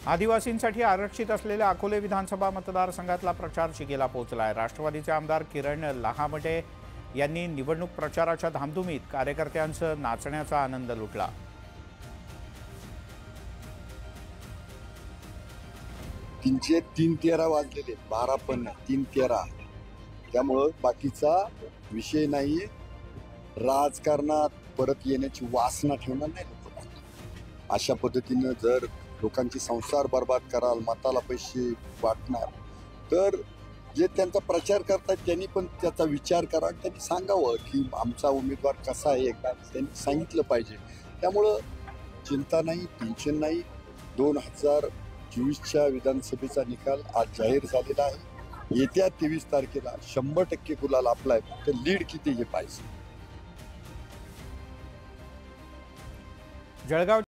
आदिवासींसाठी आरक्षित असलेल्या अकोले विधानसभा मतदारसंघातला प्रचार शिगेला पोहोचलाय। राष्ट्रवादीचे आमदार किरण लहामटे यांनी निवडणूक प्रचाराच्या धामधुमीत कार्यकर्त्यांचं नाचण्याचा आनंद लुटला। तीनचे 3:13 वाजलेले, 12 पण 3:13, त्यामुळं बाकीचा विषय नाही। राजकारणात परत येण्याची वासना ठेवणार नाही लोकांना। अशा पद्धतीनं जर लोकांचे संसार बर्बाद कराल, मताला पैसे वाटणार, तर जे त्यांचा प्रचार करतात त्यांनी पण त्याचा विचार करा। त्यांनी सांगावं की आमचा उमेदवार कसा आहे, एकदा त्यांनी सांगितलं पाहिजे। त्यामुळं चिंता नाही, टेन्शन नाही। 2024च्या विधानसभेचा निकाल आज जाहीर झालेला आहे। येत्या 23 तारखेला 100% गुलाल आपला आहे, फक्त लीड किती हे पाहिजे। जळगाव